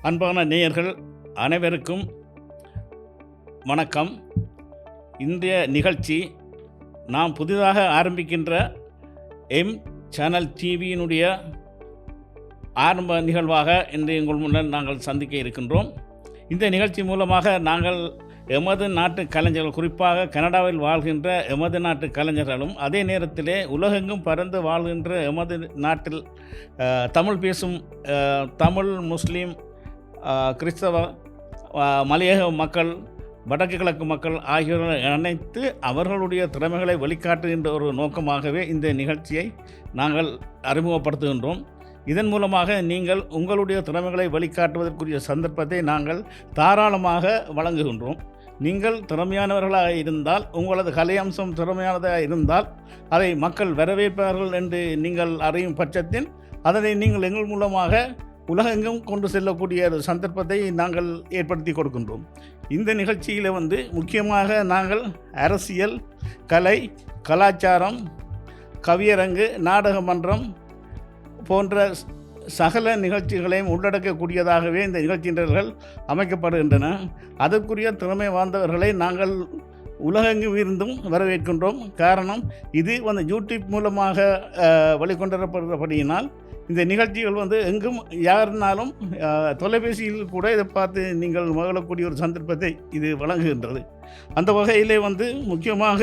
அன்பான நேயர்கள் அனைவருக்கும் வணக்கம். இன்றைய நிகழ்ச்சி நாம் புதிதாக ஆரம்பிக்கின்ற எம் சேனல் டிவியினுடைய ஆரம்ப நிகழ்வாக இன்று உங்கள் முன்னர் நாங்கள் சந்திக்க இருக்கின்றோம். இந்த நிகழ்ச்சி மூலமாக நாங்கள் எமது நாட்டு கலைஞர்கள், குறிப்பாக கனடாவில் வாழ்கின்ற எமது நாட்டு கலைஞர்களும் அதே நேரத்திலே உலகெங்கும் பறந்து வாழ்கின்ற எமது நாட்டில் தமிழ் பேசும் தமிழ், முஸ்லீம், கிறிஸ்தவ, மலையக மக்கள், வடக்கு கிழக்கு மக்கள் ஆகியோரை அனைத்து அவர்களுடைய திறமைகளை வெளிக்காட்டுகின்ற ஒரு நோக்கமாகவே இந்த நிகழ்ச்சியை நாங்கள் அறிமுகப்படுத்துகின்றோம். இதன் மூலமாக நீங்கள் உங்களுடைய திறமைகளை வெளிக்காட்டுவதற்குரிய சந்தர்ப்பத்தை நாங்கள் தாராளமாக வழங்குகின்றோம். நீங்கள் திறமையானவர்களாக இருந்தால், உங்களது கலை அம்சம் திறமையானதாக இருந்தால் அதை மக்கள் வரவேற்பார்கள் என்று நீங்கள் அறியும் பட்சத்தில் அதனை நீங்கள் எங்கள் மூலமாக உலகெங்கும் கொண்டு செல்லக்கூடிய சந்தர்ப்பத்தை நாங்கள் ஏற்படுத்தி கொடுக்கின்றோம். இந்த நிகழ்ச்சியில் முக்கியமாக நாங்கள் அரசியல், கலை, கலாச்சாரம், கவியரங்கு, நாடக மன்றம் போன்ற சகல நிகழ்ச்சிகளையும் உள்ளடக்கக்கூடியதாகவே இந்த நிகழ்ச்சிகள் அமைக்கப்படுகின்றன. அதற்குரிய திறமை வாய்ந்தவர்களை நாங்கள் உலகெங்கும் இருந்தும் வரவேற்கின்றோம். காரணம், இது யூடியூப் மூலமாக வெளிக்கொண்டுவரப்படுகிறபடியினால் இந்த நிகழ்ச்சிகள் எங்கும் யாருனாலும் தொலைபேசியில் கூட இதை பார்த்து நீங்கள் மகிழக்கூடிய ஒரு சந்தர்ப்பத்தை இது வழங்குகின்றது. அந்த வகையிலே முக்கியமான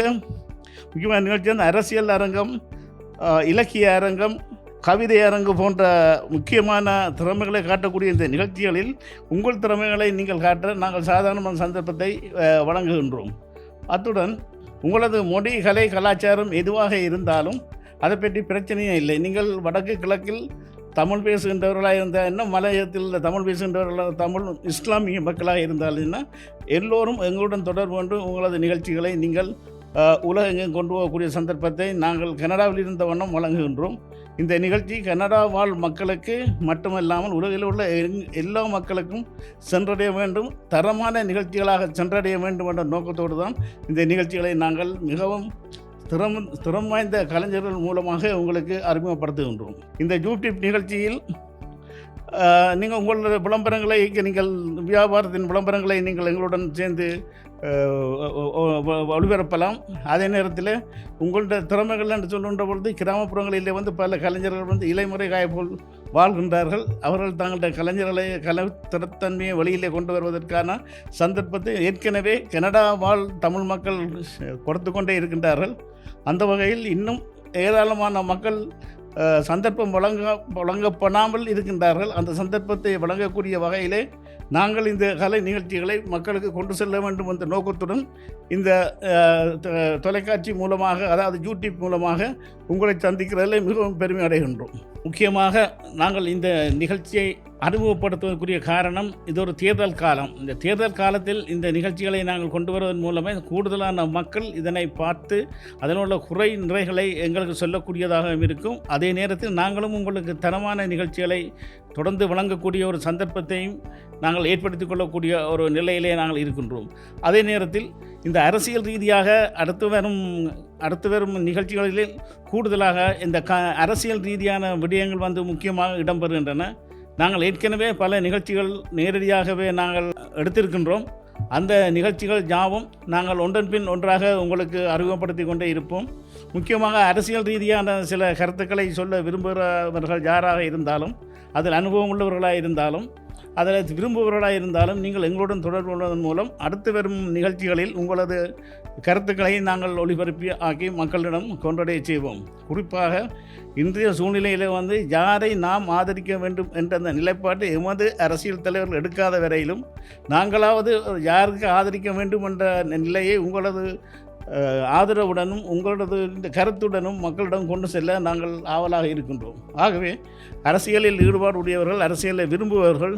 நிகழ்ச்சி அரசியல் அரங்கம், இலக்கிய அரங்கம், கவிதை அரங்கு போன்ற முக்கியமான திறமைகளை காட்டக்கூடிய இந்த நிகழ்ச்சிகளில் உங்கள் திறமைகளை நீங்கள் காட்ட நாங்கள் சாதாரணமான சந்தர்ப்பத்தை வழங்குகின்றோம். அத்துடன் உங்களது மொழி, கலை, கலாச்சாரம் எதுவாக இருந்தாலும் அதை பற்றி பிரச்சனையே இல்லை. நீங்கள் வடக்கு கிழக்கில் தமிழ் பேசுகின்றவர்களாக இருந்தால் என்ன, மலையத்தில் தமிழ் பேசுகின்றவர்களாக, தமிழ் இஸ்லாமிய மக்களாக இருந்தாலும்னா எல்லோரும் எங்களுடன் தொடர்பு கொண்டு உங்களது நிகழ்ச்சிகளை நீங்கள் உலகெங்கும் கொண்டு போகக்கூடிய சந்தர்ப்பத்தை நாங்கள் கனடாவில் இருந்த வண்ணம் வழங்குகின்றோம். இந்த நிகழ்ச்சி கனடா வாழ் மக்களுக்கு மட்டுமல்லாமல் உலகில் உள்ள எல்லா மக்களுக்கும் சென்றடைய வேண்டும், தரமான நிகழ்ச்சிகளாக சென்றடைய வேண்டும் என்ற நோக்கத்தோடு தான் இந்த நிகழ்ச்சிகளை நாங்கள் மிகவும் திறம் வாய்ந்த கலைஞர்கள் மூலமாக உங்களுக்கு அறிமுகப்படுத்துகின்றோம். இந்த யூடியூப் நிகழ்ச்சியில் நீங்கள் உங்களோட விளம்பரங்களை, நீங்கள் வியாபாரத்தின் விளம்பரங்களை நீங்கள் எங்களுடன் சேர்ந்து ஒளிபரப்பலாம். அதே நேரத்தில் உங்களோட திறமைகள் என்று சொல்கின்ற பொழுது கிராமப்புறங்களில் பல கலைஞர்கள் இலைமுறை போல் வாழ்கின்றார்கள். அவர்கள் தங்களுடைய கலைஞர்களை கலைத்திறத்தன்மையை வெளியிலே கொண்டு வருவதற்கான சந்தர்ப்பத்தை ஏற்கனவே கனடா வாழ் தமிழ் மக்கள் கொடுத்து கொண்டே இருக்கின்றார்கள். அந்த வகையில் இன்னும் ஏராளமான மக்கள் சந்தர்ப்பம் வழங்கப்படாமல் இருக்கின்றார்கள். அந்த சந்தர்ப்பத்தை வழங்கக்கூடிய வகையிலே நாங்கள் இந்த கலை நிகழ்ச்சிகளை மக்களுக்கு கொண்டு செல்ல வேண்டும் என்ற நோக்கத்துடன் இந்த தொலைக்காட்சி மூலமாக, அதாவது யூடியூப் மூலமாக உங்களை சந்திக்கிறதில் மிகவும் பெருமை அடைகின்றோம். முக்கியமாக நாங்கள் இந்த நிகழ்ச்சியை அறிமுகப்படுத்துவதற்குரிய காரணம், இது ஒரு தேர்தல் காலம். இந்த தேர்தல் காலத்தில் இந்த நிகழ்ச்சிகளை நாங்கள் கொண்டு வருவதன் மூலமே கூடுதலான மக்கள் இதனை பார்த்து அதனுள்ள குறை நிறைகளை எங்களுக்கு சொல்லக்கூடியதாக இருக்கும். அதே நேரத்தில் நாங்களும் உங்களுக்கு தரமான நிகழ்ச்சிகளை தொடர்ந்து வழங்கக்கூடிய ஒரு சந்தர்ப்பத்தையும் நாங்கள் ஏற்படுத்தி கொள்ளக்கூடிய ஒரு நிலையிலே நாங்கள் இருக்கின்றோம். அதே நேரத்தில் இந்த அரசியல் ரீதியாக அடுத்து வரும் நிகழ்ச்சிகளில் கூடுதலாக இந்த அரசியல் ரீதியான விடயங்கள் முக்கியமாக இடம்பெறுகின்றன. நாங்கள் ஏற்கனவே பல நிகழ்ச்சிகள் நேரடியாகவே நாங்கள் எடுத்திருக்கின்றோம். அந்த நிகழ்ச்சிகள் யாவும் நாங்கள் ஒன்றன் பின் ஒன்றாக உங்களுக்கு அறிமுகப்படுத்தி கொண்டே இருப்போம். முக்கியமாக அரசியல் ரீதியான சில கருத்துக்களை சொல்ல விரும்புகிறவர்கள் யாராக இருந்தாலும், அதில் அனுபவம் உள்ளவர்களாக இருந்தாலும், அதில் விரும்புபவர்களாக இருந்தாலும் நீங்கள் எங்களுடன் தொடர்பு கொள்வதன் மூலம் அடுத்து வரும் நிகழ்ச்சிகளில் உங்களது கருத்துக்களை நாங்கள் ஒளிபரப்பி ஆக்கி மக்களிடம் கொண்டடைய செய்வோம். குறிப்பாக இன்றைய சூழ்நிலையில் யாரை நாம் ஆதரிக்க வேண்டும் என்ற அந்த நிலைப்பாட்டை எமது அரசியல் தலைவர்கள் எடுக்காத வரையிலும் நாங்களாவது யாருக்கு ஆதரிக்க வேண்டும் என்ற நிலையை உங்களது ஆதரவுடனும் உங்களது இந்த கருத்துடனும் மக்களிடம் கொண்டு செல்ல நாங்கள் ஆவலாக இருக்கின்றோம். ஆகவே அரசியலில் ஈடுபாடு உடையவர்கள், அரசியலை விரும்புபவர்கள்,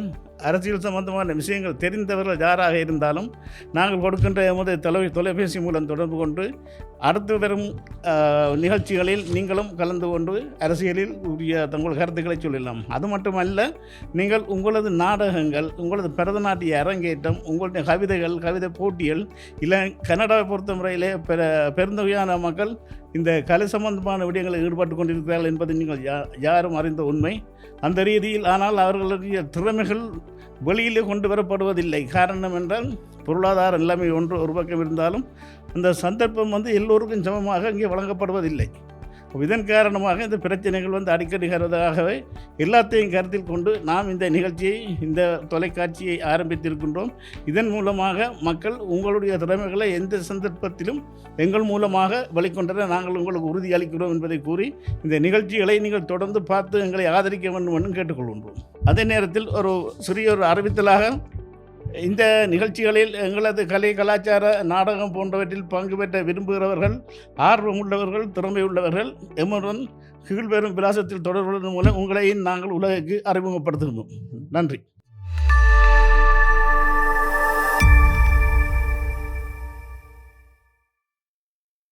அரசியல் சம்பந்தமான விஷயங்கள் தெரிந்தவர்கள் யாராக இருந்தாலும் நாங்கள் கொடுக்கின்ற எமது தொலைபேசி மூலம் தொடர்பு கொண்டு அடுத்து வரும் நிகழ்ச்சிகளில் நீங்களும் கலந்து கொண்டு அரசியலில் உரிய தங்கள் கருத்துக்களை சொல்லலாம். அது மட்டுமல்ல, நீங்கள் உங்களது நாடகங்கள், உங்களது பரதநாட்டிய அரங்கேற்றம், உங்களுடைய கவிதைகள், கவிதை போட்டிகள், இல்லை கனடாவை பொறுத்த முறையிலே பெருந்தொகையான மக்கள் இந்த கலை சம்பந்தமான விடயங்களில் ஈடுபட்டு கொண்டிருக்கிறார்கள் என்பது நீங்கள் யாரும் அறிந்த உண்மை. அந்த ரீதியில் ஆனால் அவர்களுடைய திறமைகள் வெளியிலே கொண்டு வரப்படுவதில்லை. காரணம் என்றால் பொருளாதார நிலைமை ஒரு பக்கம் இருந்தாலும் அந்த சந்தர்ப்பம் எல்லோருக்கும் சமமாக இங்கே வழங்கப்படுவதில்லை. இதன் காரணமாக இந்த பிரச்சனைகள் அடிக்கடிக்கிறதாகவே எல்லாத்தையும் கருத்தில் கொண்டு நாம் இந்த நிகழ்ச்சியை, இந்த தொலைக்காட்சியை ஆரம்பித்திருக்கின்றோம். இதன் மூலமாக மக்கள் உங்களுடைய திறமைகளை எந்த சந்தர்ப்பத்திலும் எங்கள் மூலமாக வெளிக்கொண்டன நாங்கள் உங்களுக்கு உறுதியளிக்கிறோம் என்பதை கூறி இந்த நிகழ்ச்சிகளை நீங்கள் தொடர்ந்து பார்த்து எங்களை ஆதரிக்க வேண்டும் என்று கேட்டுக்கொள்கின்றோம். அதே நேரத்தில் ஒரு சிறிய அறிவித்தலாக, இந்த நிகழ்ச்சிகளில் எங்களது கலை, கலாச்சார, நாடகம் போன்றவற்றில் பங்கு பெற்ற விரும்புகிறவர்கள், ஆர்வமுள்ளவர்கள், திறமையுள்ளவர்கள் எம்முடன் கீழ்வரும் விலாசத்தில் தொடர்புடன் மூலம் உங்களையும் நாங்கள் உலகுக்கு அறிமுகப்படுத்துகிறோம். நன்றி.